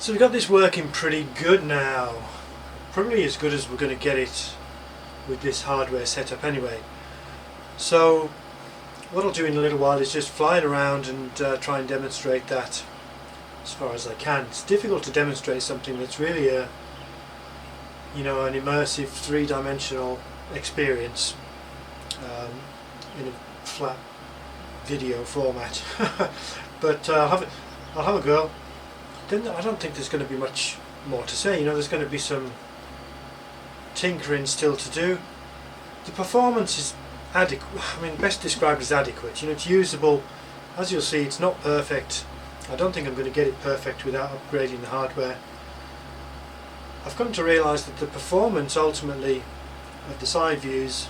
So we've got this working pretty good now, probably as good as we're going to get it with this hardware setup anyway. So what I'll do in a little while is just fly it around and try and demonstrate that as far as I can. It's difficult to demonstrate something that's really an immersive three-dimensional experience in a flat video format. But I'll have a go. Then I don't think there's going to be much more to say. There's going to be some tinkering still to do. The performance is adequate. Best described as adequate. It's usable. As you'll see, it's not perfect. I don't think I'm going to get it perfect without upgrading the hardware. I've come to realise that the performance ultimately of the side views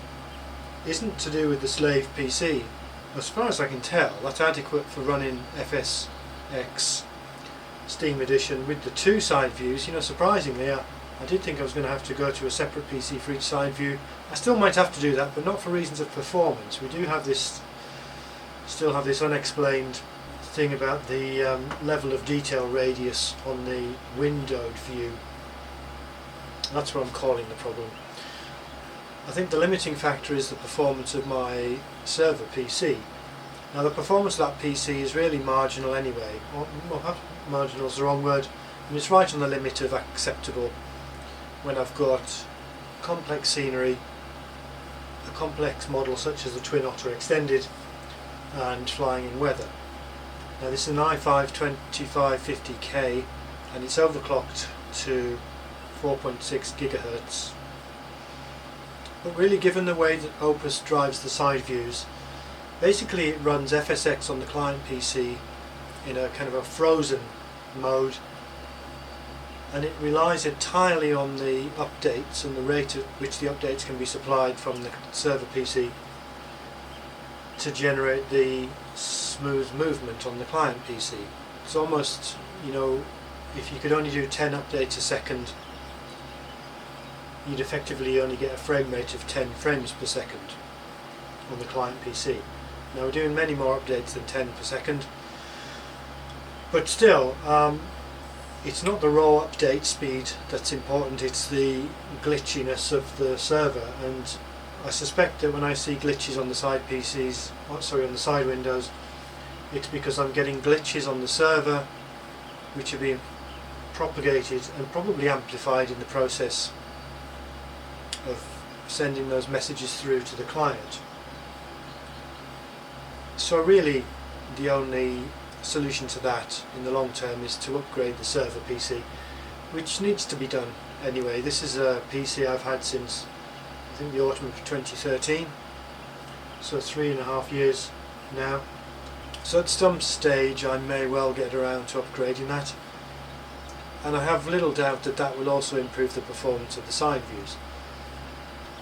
isn't to do with the slave PC. As far as I can tell, that's adequate for running FSX Steam Edition with the two side views. Surprisingly, I did think I was going to have to go to a separate PC for each side view. I still might have to do that, but not for reasons of performance. We do have still have this unexplained thing about the level of detail radius on the windowed view. That's what I'm calling the problem. I think the limiting factor is the performance of my server PC. Now the performance of that PC is really marginal anyway. Marginal is the wrong word. It's right on the limit of acceptable when I've got complex scenery, a complex model such as the Twin Otter Extended, and flying in weather. Now this is an i5 2550K and it's overclocked to 4.6 gigahertz. But really, given the way that Opus drives the side views, basically it runs FSX on the client PC in a kind of a frozen mode, and it relies entirely on the updates and the rate at which the updates can be supplied from the server PC to generate the smooth movement on the client PC. It's almost, if you could only do 10 updates a second, you'd effectively only get a frame rate of 10 frames per second on the client PC. Now we're doing many more updates than 10 per second, but still, it's not the raw update speed that's important, it's the glitchiness of the server. And I suspect that when I see glitches on the side PCs, on the side windows, it's because I'm getting glitches on the server which are being propagated and probably amplified in the process of sending those messages through to the client. So really the only solution to that in the long term is to upgrade the server PC, which needs to be done anyway. This is a PC I've had since I think the autumn of 2013, so 3.5 years now. So at some stage I may well get around to upgrading that, and I have little doubt that that will also improve the performance of the side views.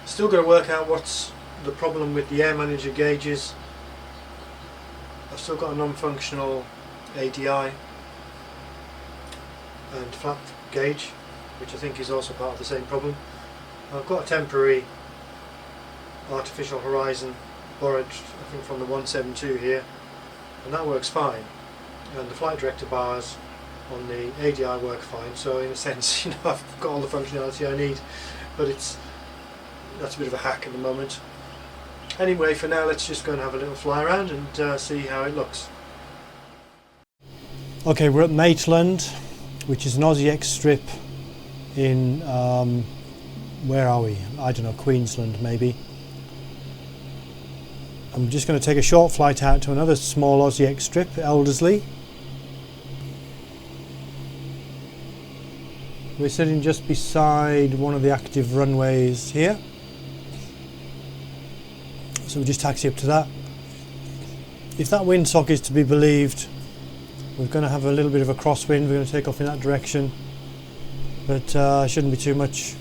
Still got to work out what's the problem with the air manager gauges. I've still got a non-functional ADI and flap gauge, which I think is also part of the same problem. I've got a temporary artificial horizon borrowed, I think, from the 172 here, and that works fine. And the flight director bars on the ADI work fine. So in a sense, I've got all the functionality I need, but that's a bit of a hack at the moment. Anyway, for now, let's just go and have a little fly around and see how it looks. Okay, we're at Maitland, which is an Aussie X strip in, where are we? I don't know, Queensland maybe. I'm just going to take a short flight out to another small Aussie X strip, Elderslie. We're sitting just beside one of the active runways here. So we just taxi up to that. If that windsock is to be believed, we're going to have a little bit of a crosswind. We're going to take off in that direction, but shouldn't be too much.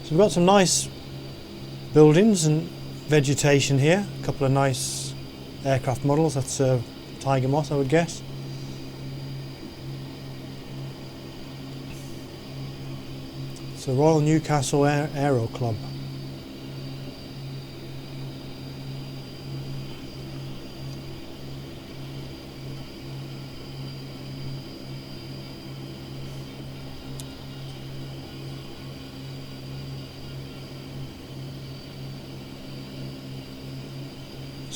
So we've got some nice buildings and vegetation here. A couple of nice aircraft models. That's Tiger Moth, I would guess. It's the Royal Newcastle Aero Club.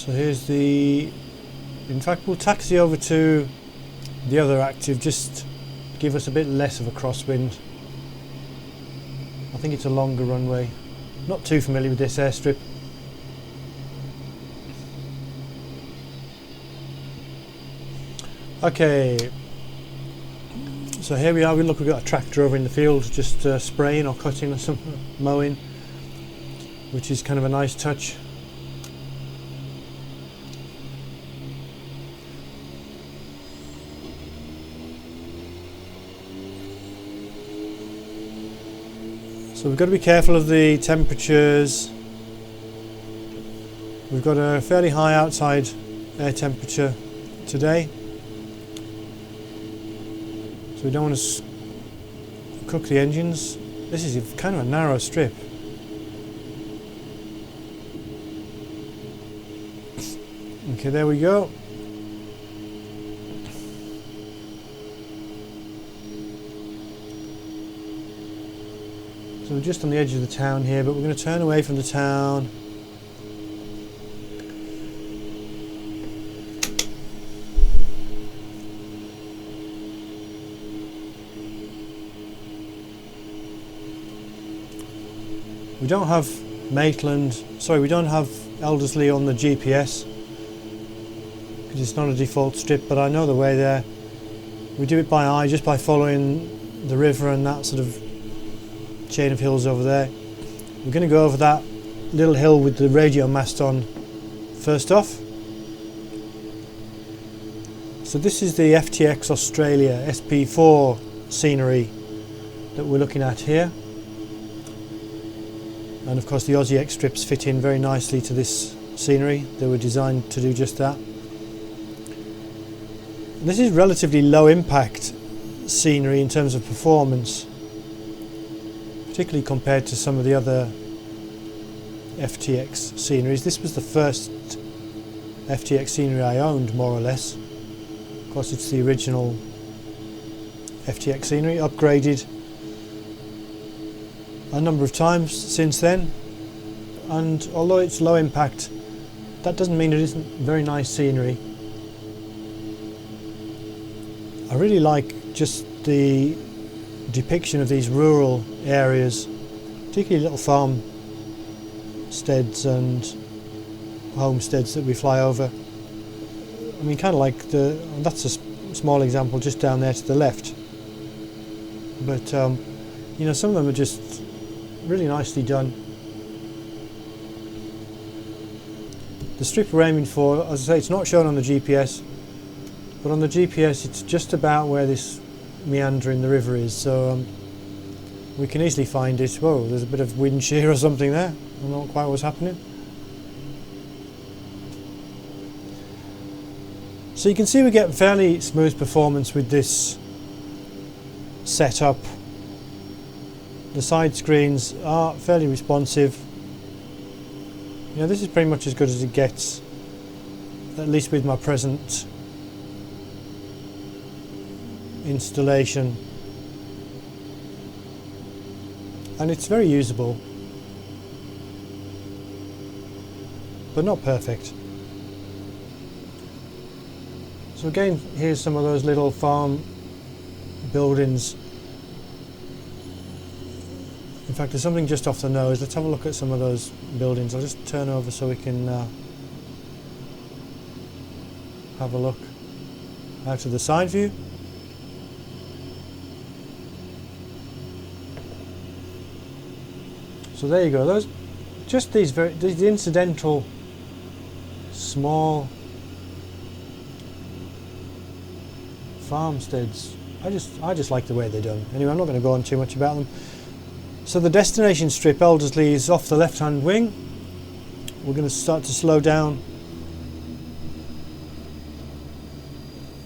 So here's the, in fact we'll taxi over to the other active, just give us a bit less of a crosswind. I think it's a longer runway. Not too familiar with this airstrip. Okay, so here we are. We've got a tractor over in the field, just spraying or cutting or something, mowing, which is kind of a nice touch. So we've got to be careful of the temperatures. We've got a fairly high outside air temperature today, so we don't want to cook the engines. This is kind of a narrow strip. Okay, there we go. So we're just on the edge of the town here, but we're going to turn away from the town. We don't have Maitland, sorry, we don't have Elderslie on the GPS because it's not a default strip, but I know the way there. We do it by eye, just by following the river and that sort of chain of hills over there. We're going to go over that little hill with the radio mast on first off. So this is the FTX Australia SP4 scenery that we're looking at here. And of course the Aussie X strips fit in very nicely to this scenery. They were designed to do just that. And this is relatively low impact scenery in terms of performance, particularly compared to some of the other FTX sceneries. This was the first FTX scenery I owned, more or less. Of course it's the original FTX scenery, upgraded a number of times since then, and although it's low impact, that doesn't mean it isn't very nice scenery. I really like just the depiction of these rural areas, particularly little farmsteads and homesteads that we fly over. I mean, kind of like that's a small example just down there to the left, but you know, some of them are just really nicely done. The strip we're aiming for, as I say, it's not shown on the GPS, but on the GPS it's just about where this meander in the river is, so we can easily find it. Whoa, there's a bit of wind shear or something there. I don't know quite what's happening. So you can see we get fairly smooth performance with this setup. The side screens are fairly responsive. You know, this is pretty much as good as it gets, at least with my present installation. And it's very usable, but not perfect. So again, here's some of those little farm buildings. In fact, there's something just off the nose. Let's have a look at some of those buildings. I'll just turn over so we can have a look out of the side view. So there you go. Those, just these incidental, small farmsteads. I just like the way they're done. Anyway, I'm not going to go on too much about them. So the destination strip, Elderslie, is off the left-hand wing. We're going to start to slow down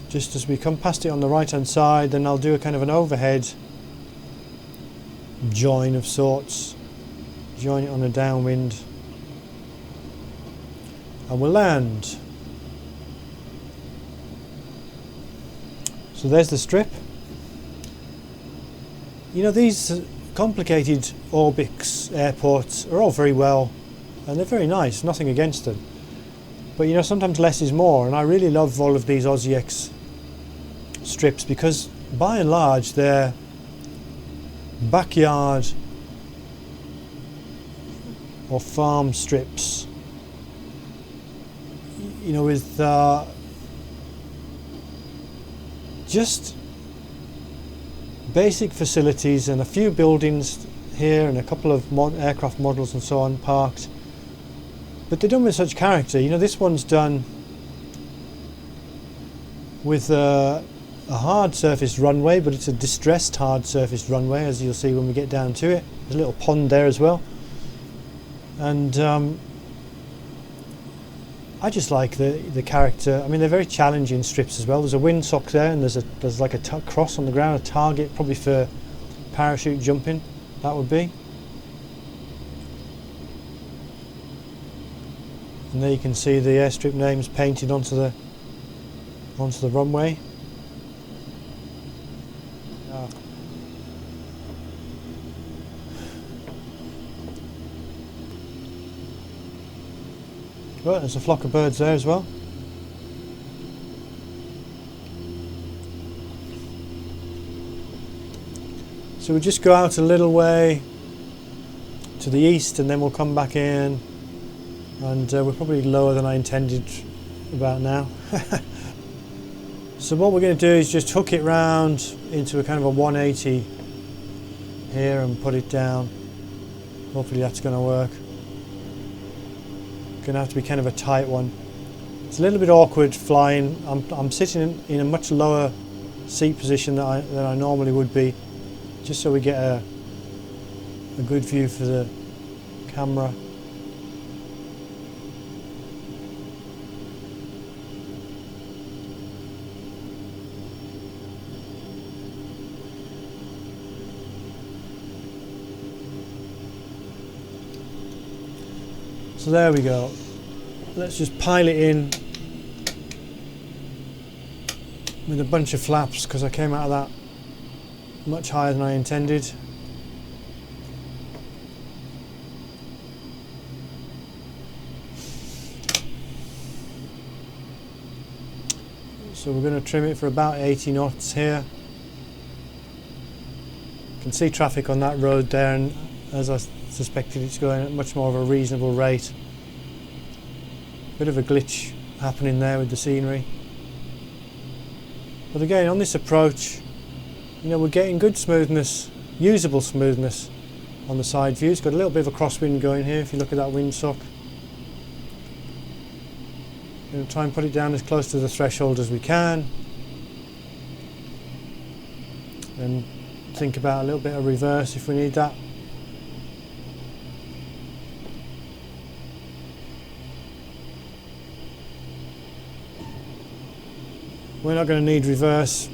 just as we come past it on the right-hand side. Then I'll do a kind of an overhead join of sorts, join it on a downwind, and we'll land. So there's the strip. You know, these complicated Orbix airports are all very well, and they're very nice, nothing against them. But you know, sometimes less is more, and I really love all of these Aussie X strips because by and large they're backyard or farm strips, you know, with just basic facilities and a few buildings here and a couple of aircraft models and so on parked, but they're done with such character. You know, this one's done with a hard surface runway, but it's a distressed hard surface runway, as you'll see when we get down to it. There's a little pond there as well, and I just like the character. I mean, they're very challenging strips as well. There's a windsock there, and there's like a cross on the ground, a target probably for parachute jumping. That would be. And there you can see the airstrip names painted onto the runway. Well, there's a flock of birds there as well. So we'll just go out a little way to the east and then we'll come back in, and we're probably lower than I intended about now. So what we're going to do is just hook it round into a kind of a 180 here and put it down. Hopefully that's going to work. Going to have to be kind of a tight one. It's a little bit awkward flying. I'm sitting in a much lower seat position than I normally would be, just so we get a good view for the camera. So there we go. Let's just pile it in with a bunch of flaps because I came out of that much higher than I intended. So we're going to trim it for about 80 knots here. You can see traffic on that road there, and as I suspected, it's going at much more of a reasonable rate. Bit of a glitch happening there with the scenery. But again, on this approach, you know, we're getting good smoothness, usable smoothness on the side views. Got a little bit of a crosswind going here if you look at that windsock. Going to try and put it down as close to the threshold as we can. And think about a little bit of reverse if we need that. We're not going to need reverse,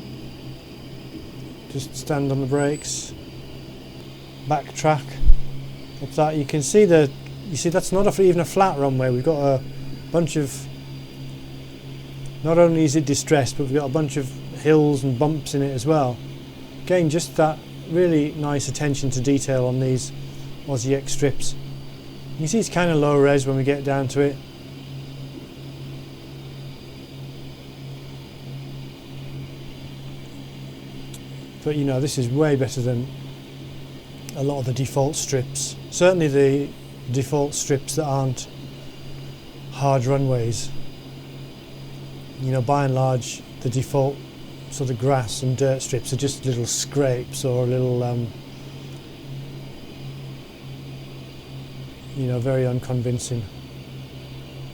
just stand on the brakes, backtrack up that. You can see that's not even a flat runway. We've got a bunch of, not only is it distressed, but we've got a bunch of hills and bumps in it as well. Again, just that really nice attention to detail on these Aussie X strips. You can see it's kind of low res when we get down to it. But you know, this is way better than a lot of the default strips. Certainly the default strips that aren't hard runways. You know, by and large, the default sort of grass and dirt strips are just little scrapes or little, you know, very unconvincing.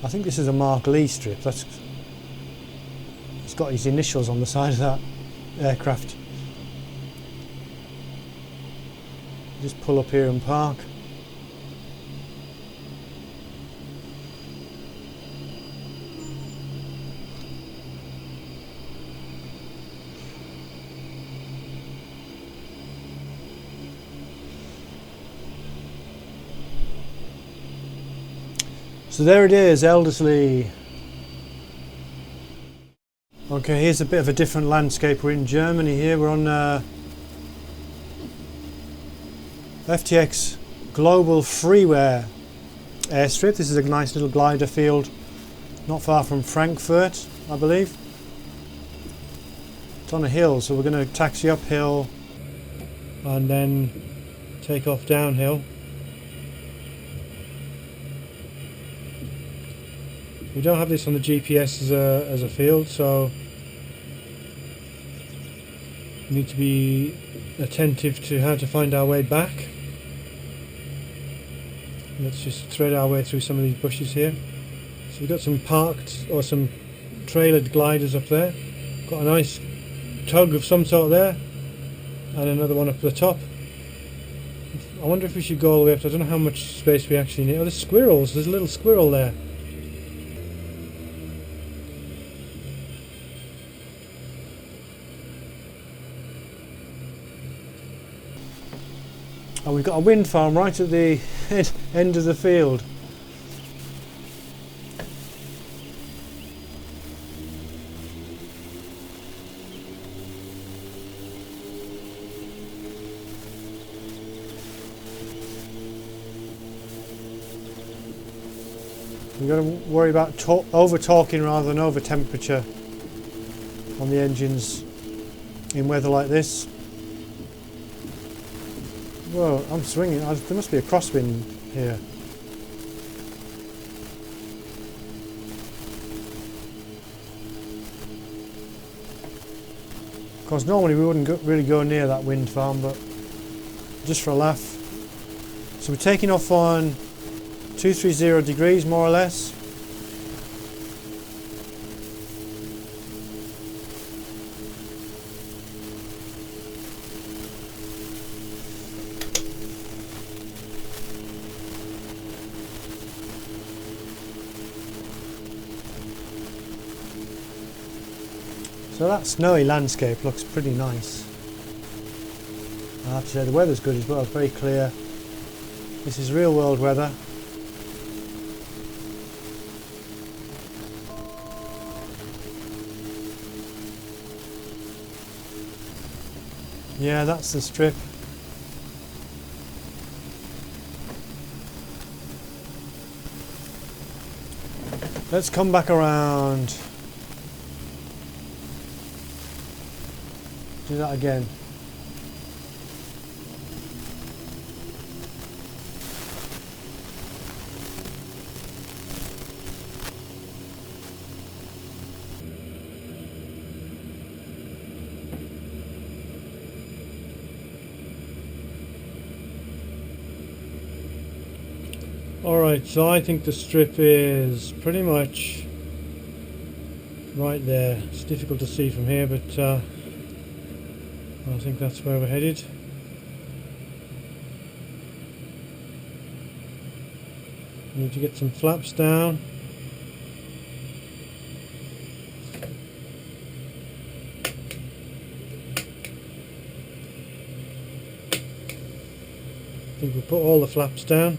I think this is a Mark Lee strip. It's got his initials on the side of that aircraft. Just pull up here and park. So there it is, Elderslie. Okay, here's a bit of a different landscape. We're in Germany here. We're on FTX Global Freeware airstrip. This is a nice little glider field not far from Frankfurt, I believe. It's on a hill, so we're going to taxi uphill and then take off downhill. We don't have this on the GPS as a field, so we need to be attentive to how to find our way back. Let's just thread our way through some of these bushes here. So we've got some parked or some trailered gliders up there. Got a nice tug of some sort there, and another one up the top. I wonder if we should go all the way up. I don't know how much space we actually need. Oh, there's squirrels. There's a little squirrel there. And we've got a wind farm right at the end of the field. We've got to worry about over torquing rather than over temperature on the engines in weather like this. Whoa, I'm swinging. There must be a crosswind here. Of course, normally we wouldn't really go near that wind farm, but just for a laugh. So we're taking off on 230 degrees, more or less. So that snowy landscape looks pretty nice. I have to say the weather's good as well, it's very clear. This is real world weather. Yeah, that's the strip. Let's come back around. Do that again. Alright, so I think the strip is pretty much right there. It's difficult to see from here, but I think that's where we're headed. Need to get some flaps down. I think we'll put all the flaps down.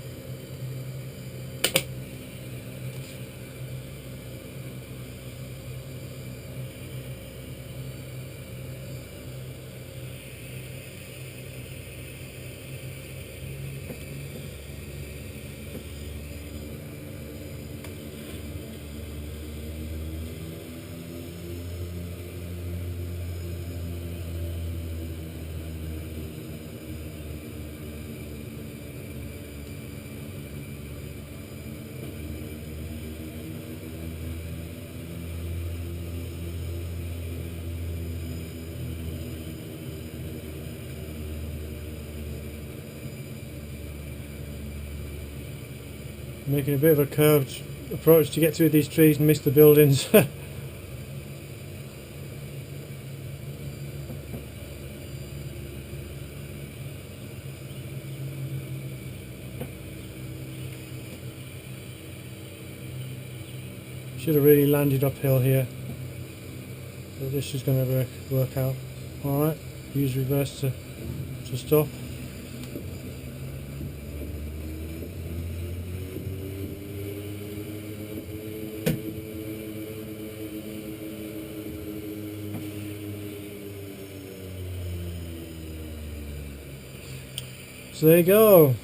Making a bit of a curved approach to get through these trees and miss the buildings. Should have really landed uphill here. So this is going to work out. Alright, use reverse to stop. So there you go.